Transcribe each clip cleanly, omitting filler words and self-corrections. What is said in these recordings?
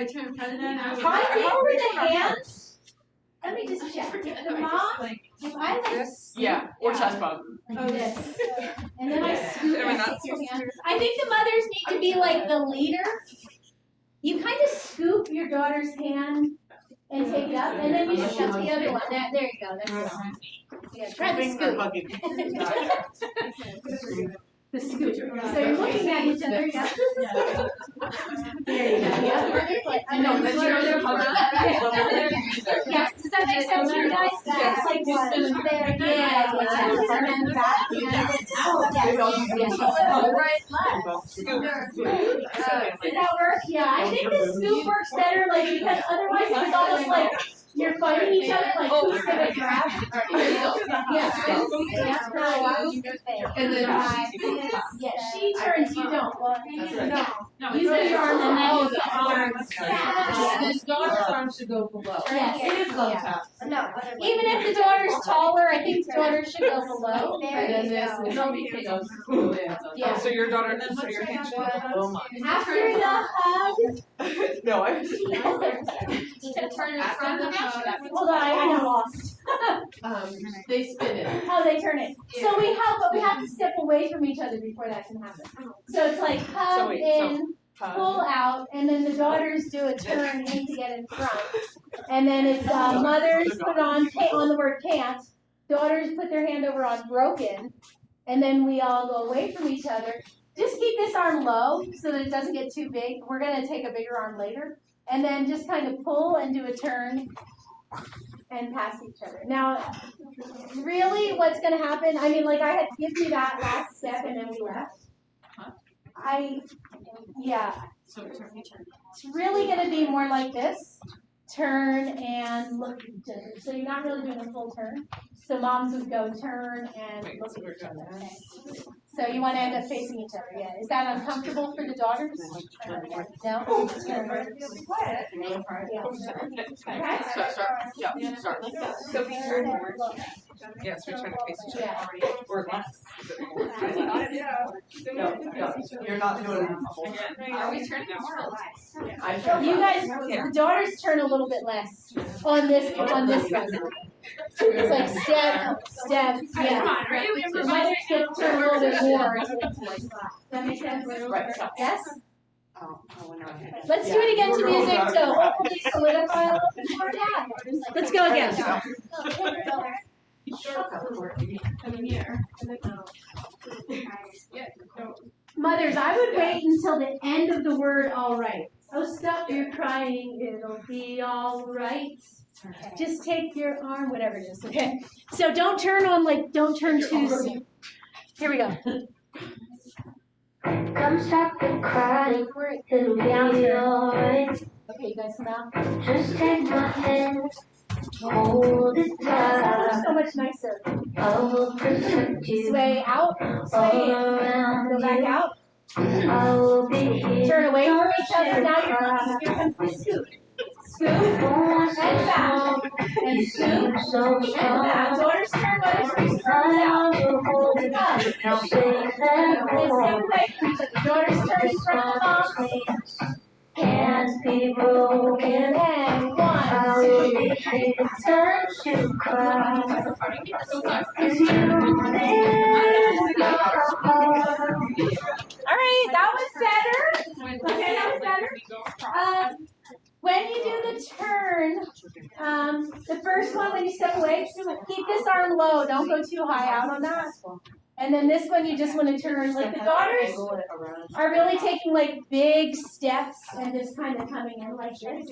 How over the hands? Let me just check. The mom, if I like or chest bump. Oh, this. And then I scoop and take your hand. I think the mothers need to be like the leader. You kind of scoop your daughter's hand and take it up, and then you scoop the other one. There you go. That's it. Yeah, try the scoop. The scoop. So you're looking at each other. Yeah. There you go. Yeah. I know. Yes. Does that make sense to you guys? Yes. Like there. Yeah. And then back. Does that work? Yeah. I think the scoop works better, like because otherwise it's almost like you're fighting each other, like who's gonna grab? Yeah. And then she turns, you don't. No. You put your arm and then the arms. This daughter's arm should go below. Yes. It is low tap. No. Even if the daughter's taller, I think the daughter should go below. There you go. Yeah. So your daughter, then put your hand After the hug. No, I. Hold on, I got lost. They spin it. Oh, they turn it. So we help, but we have to step away from each other before that can happen. So it's like hug in, pull out, and then the daughters do a turn in to get in front. And then it's mothers put on the word can't. Daughters put their hand over on broken. And then we all go away from each other. Just keep this arm low so that it doesn't get too big. We're going to take a bigger arm later. And then just kind of pull and do a turn and pass each other. Now, really what's going to happen, I mean, like I had given you that last step and then we left. So it's really going to be more like this. Turn and look at each other. So you're not really doing a full turn. So moms would go turn and look at each other. Okay. So you want to end up facing each other. Yeah. Is that uncomfortable for the daughters? No? Start. So be turn more. Yes, we're trying to face each other. Or less. No, you're not doing it. Are we turning more or less? You guys, the daughters turn a little bit less on this one. It's like step, yeah. You might turn a little bit more. Does that make sense? Yes? Let's do it again to music to hopefully solidify a little bit more. Yeah. Let's go again. Mothers, I would wait until the end of the word all right. Oh, stop your crying, it'll be all right. Just take your arm, whatever it is, okay? So don't turn too soon. Here we go. Come stop the crying, it'll be alright. Okay, you guys now. Just take my hand, hold it tight. So much nicer. I will protect you. Sway out, sway in. Go back out. I will be here. Turn away from each other. Now here comes the scoop. Scoop and back. And scoop and back. Daughters turn, mothers turn out. Now say that daughters turn in front of mom. Can't be broken. And one. I will be here time to cry. Cause you live in our heart. All right, that was better. Okay, that was better. When you do the turn, the first one when you step away, keep this arm low. Don't go too high out on that. And then this one you just want to turn. Like the daughters are really taking like big steps and just kind of coming in like this.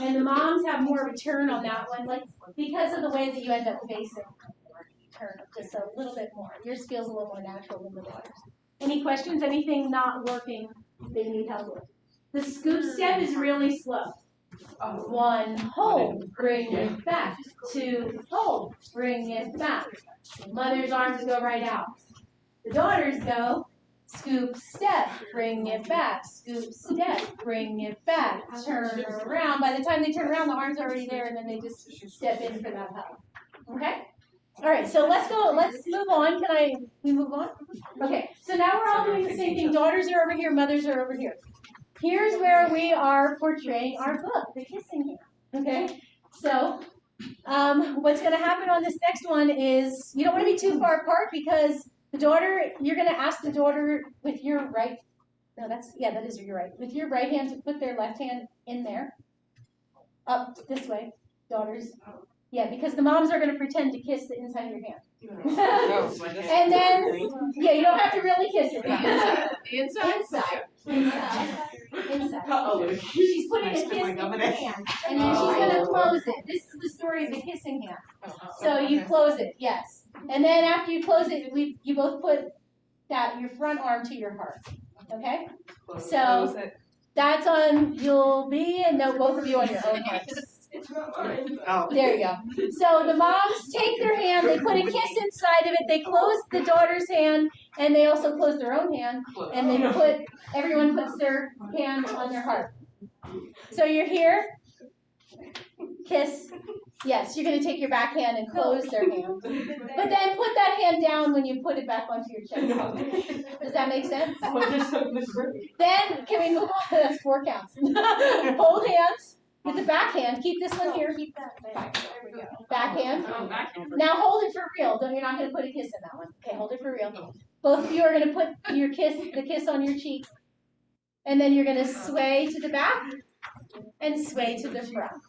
And the moms have more of a turn on that one, like because of the way that you end up facing. Turn just a little bit more. Yours feels a little more natural than the daughters. Any questions? Anything not working that you need help with? The scoop step is really slow. One, hold, bring it back. Two, hold, bring it back. Mother's arms go right out. The daughters go, scoop, step, bring it back. Scoop, step, bring it back. Turn around. By the time they turn around, the arms are already there, and then they just step in for that hug. Okay? All right, so let's go. Let's move on. We move on? Okay, so now we're all doing the same thing. Daughters are over here. Mothers are over here. here's where we are portraying our book, The Kissing Hand. Okay? So, what's going to happen on this next one is you don't want to be too far apart because the daughter, you're going to ask the daughter with your right, no, that is your right, with your right hand to put their left hand in there, up this way, daughters. Yeah, because the moms are going to pretend to kiss the inside of your hand. And then, yeah, you don't have to really kiss it. Inside. She's putting a kiss in your hand, and then she's going to close it. This is the story of the kissing hand. So you close it, yes. And then after you close it, you both put your front arm to your heart. Okay? So that's on, you'll be, and no, both of you on your own hearts. There you go. So the moms take their hand, they put a kiss inside of it, they close the daughter's hand, and they also close their own hand, and everyone puts their hand on their heart. So you're here, kiss. Yes, you're going to take your back hand and close their hand. But then put that hand down when you put it back onto your chest. Does that make sense? Then, can we move on? That's 4 counts. Hold hands with the back hand. Keep this one here. Keep that back hand. Now hold it for real. You're not going to put a kiss in that one. Okay, hold it for real. Both of you are going to put the kiss on your cheek. And then you're going to sway to the back and sway to the front.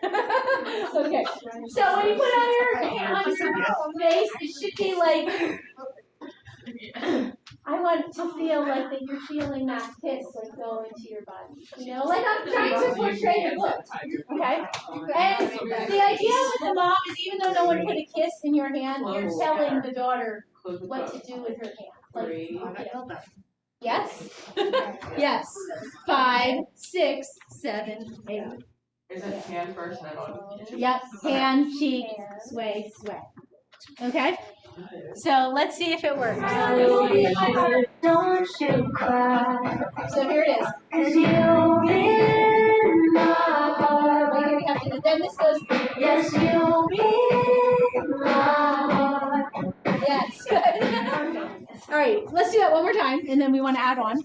Okay. So when you put on your face, it should be like, I want to feel like that you're feeling that kiss like go into your body. You know, like I'm trying to portray the book. Okay? And the idea with the mom is even though no one put a kiss in your hand, you're telling the daughter what to do with her hand. Like, yes? Yes. 5, 6, 7, 8. Is it hand first and then Yep. Hand, cheek, sway, sway. Okay? So let's see if it works. Don't you cry, So here it is. 'cause you'll be in my heart. Then this goes. Yes, you'll be in my heart. Yes. All right. Let's do that one more time, and then we want to add on.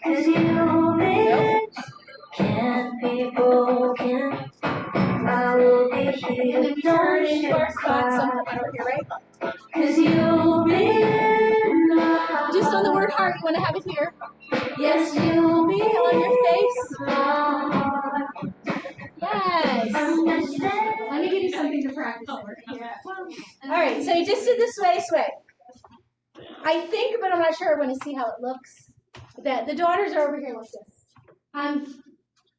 'Cause you'll be can't be broken. I will be here. And then we turn into our spot, something over here, right? 'Cause you'll be in my heart. Just on the word heart, you want to have it here. Yes, you'll be On your face. in my heart. Yes. Understand? Let me give you something to practice over. All right. So you just did the sway, sway. I think, but I'm not sure. I want to see how it looks. That the daughters are over here like this. I'm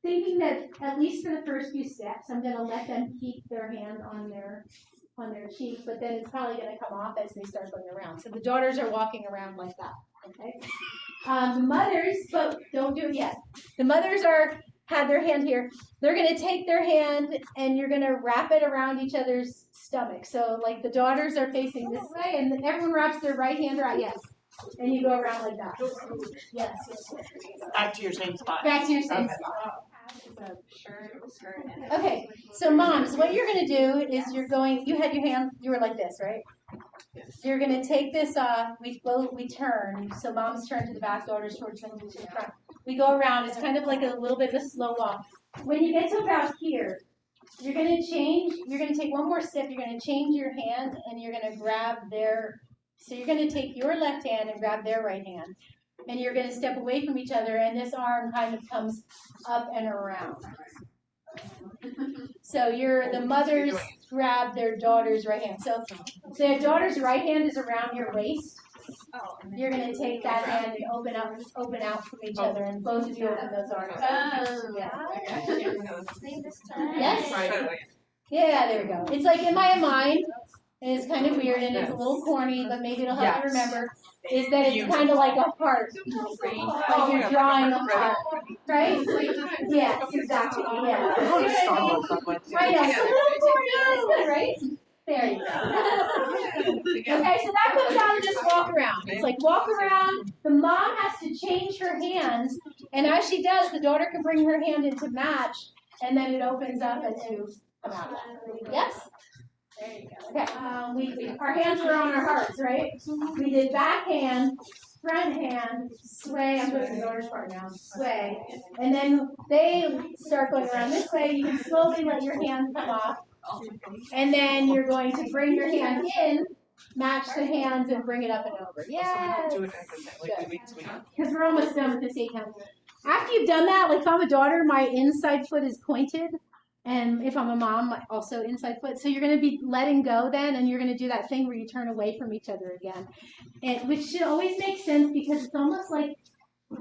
thinking that at least for the first few steps, I'm going to let them keep their hand on their cheek, but then it's probably going to come off as they start going around. So the daughters are walking around like that. Okay. The mothers, but don't do it yet. The mothers had their hand here. They're going to take their hand and you're going to wrap it around each other's stomach. So like the daughters are facing this way, and then everyone wraps their right hand around. Yes. And you go around like that. Yes. Back to your same spot. Back to your same spot. Okay, so moms, what you're going to do is you had your hand, you were like this, right? You're going to take this off, we turn, so moms turn to the back, daughters towards them to the front. We go around, it's kind of like a little bit of a slow walk. When you get to about here, you're going to take one more step, you're going to change your hand, and you're going to grab so you're going to take your left hand and grab their right hand. And you're going to step away from each other, and this arm kind of comes up and around. So the mothers grab their daughter's right hand. So their daughter's right hand is around your waist. You're going to take that hand and open out from each other, and both of you open those arms. Yes? Yeah, there we go. It's like in my mind, and it's kind of weird, and it's a little corny, but maybe it'll help you remember, is that it's kind of like a heart. Like you're drawing a heart. Right? Yes, exactly. Yeah. I know. It's a little corny, but it's good, right? There you go. Okay, so that comes out and just walk around. It's like walk around. The mom has to change her hands, and as she does, the daughter can bring her hand into match, and then it opens up and you come out. Yes? Okay, our hands were on our hearts, right? We did back hand, front hand, sway. I'm doing the daughter's part now. Sway. And then they start going around this way. You can slowly let your hand come off. And then you're going to bring your hand in, match the hands, and bring it up and over. Yes. Because we're almost done with this 8 count. After you've done that, like if I'm a daughter, my inside foot is pointed. And if I'm a mom, also inside foot. So you're going to be letting go then, and you're going to do that thing where you turn away from each other again. Which should always make sense because it's almost like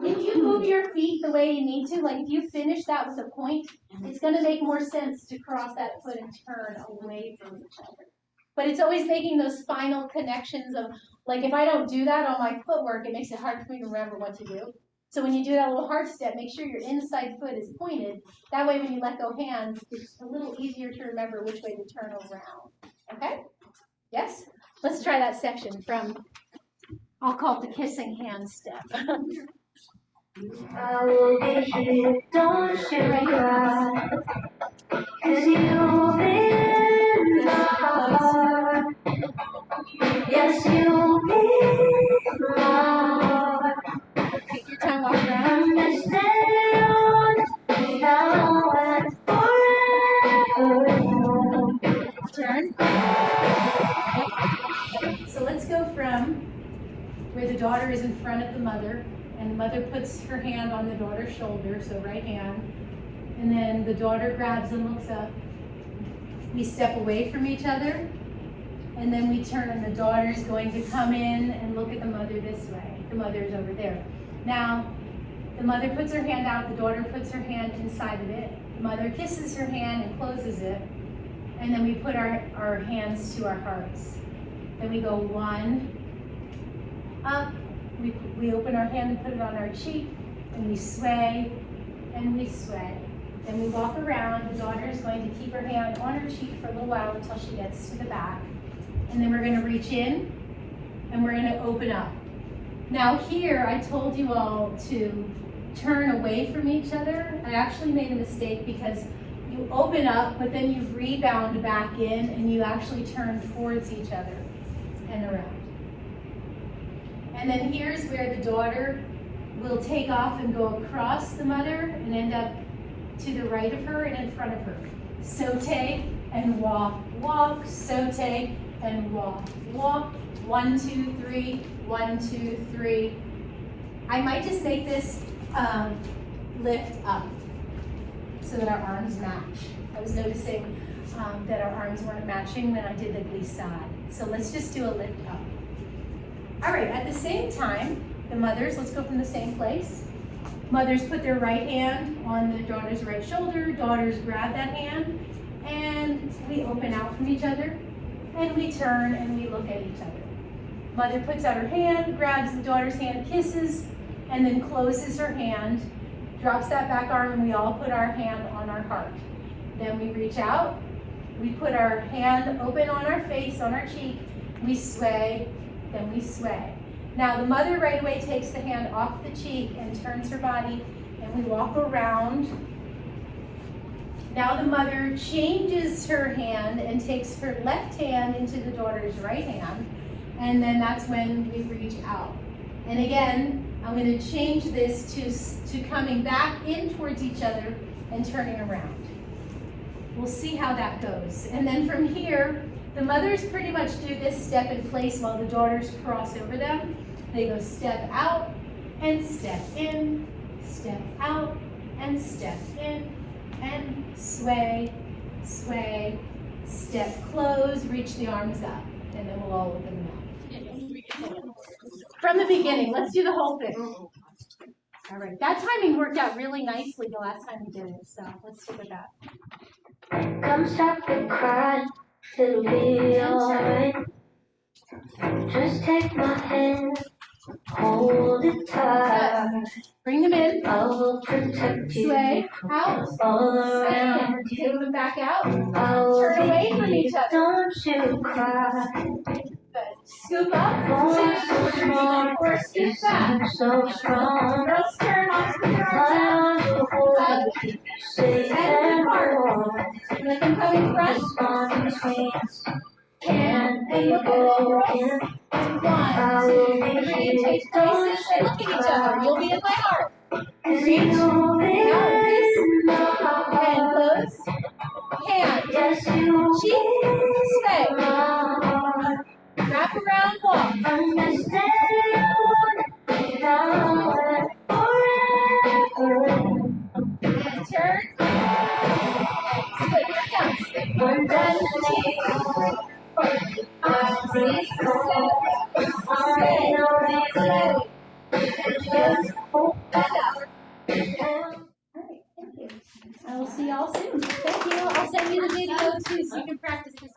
if you move your feet the way you need to, like if you finish that with a point, it's going to make more sense to cross that foot and turn away from each other. But it's always making those final connections of, like if I don't do that on my footwork, it makes it hard for me to remember what to do. So when you do that little heart step, make sure your inside foot is pointed. That way when you let go hands, it's a little easier to remember which way to turn around. Okay? Yes? Let's try that section from, I'll call it the kissing hand step. I will be here, don't you cry, 'cause you've been my heart. Yes, you've been my heart. Take your time, walk around. And stay on now and forever. Turn. So let's go from where the daughter is in front of the mother, and the mother puts her hand on the daughter's shoulder, so right hand, and then the daughter grabs and looks up. We step away from each other, and then we turn. The daughter's going to come in and look at the mother this way. The mother's over there. Now, the mother puts her hand out, the daughter puts her hand inside of it. The mother kisses her hand and closes it, and then we put our hands to our hearts. Then we go 1, up, we open our hand and put it on our cheek, and we sway, and we sway. Then we walk around. The daughter is going to keep her hand on her cheek for a little while until she gets to the back. And then we're going to reach in, and we're going to open up. Now here, I told you all to turn away from each other. I actually made a mistake because you open up, but then you rebound back in, and you actually turn towards each other and around. And then here's where the daughter will take off and go across the mother and end up to the right of her and in front of her. Saute and walk, walk, saute and walk, walk. 1, 2, 3, 1, 2, 3. I might just make this lift up so that our arms match. I was noticing that our arms weren't matching when I did the glissade. So let's just do a lift up. All right, at the same time, the mothers, let's go from the same place. Mothers put their right hand on the daughter's right shoulder. Daughters grab that hand, and we open out from each other, and we turn and we look at each other. Mother puts out her hand, grabs the daughter's hand, kisses, and then closes her hand, drops that back arm, and we all put our hand on our heart. Then we reach out, we put our hand open on our face, on our cheek, we sway, then we sway. Now the mother right away takes the hand off the cheek and turns her body, and we walk around. Now the mother changes her hand and takes her left hand into the daughter's right hand, and then that's when we reach out. And again, I'm going to change this to coming back in towards each other and turning around. We'll see how that goes. And then from here, the mothers pretty much do this step in place while the daughters cross over them. They go step out and step in, step out and step in, and sway, sway, step close, reach the arms up, and then we'll all open them out. From the beginning, let's do the whole thing. All right, that timing worked out really nicely the last time we did it, so let's stick with that. Come stop the cry, it'll be alright. Just take my hand, hold it tight. Bring them in. I will protect you Sway out. all around Take you. them back out. I will Turn away be from each here, other. don't you cry. Good. Scoop up. Boy, so strong, Or scoop back. so strong. Girls turn off the arms I want to hold you, safe and warm. up. Let them come in front. Just on between us. can't be broken. 1, 2, 3, change places and look at each other. You'll be in my heart. Reach, out, hand close, hand, cheek, stay. Wrap around, walk. Turn, split your thumbs. 1, 2, 3, 4, 5, 6, 7, 8, 9. I will see y'all soon. Thank you. I'll send you the video too so you can practice this.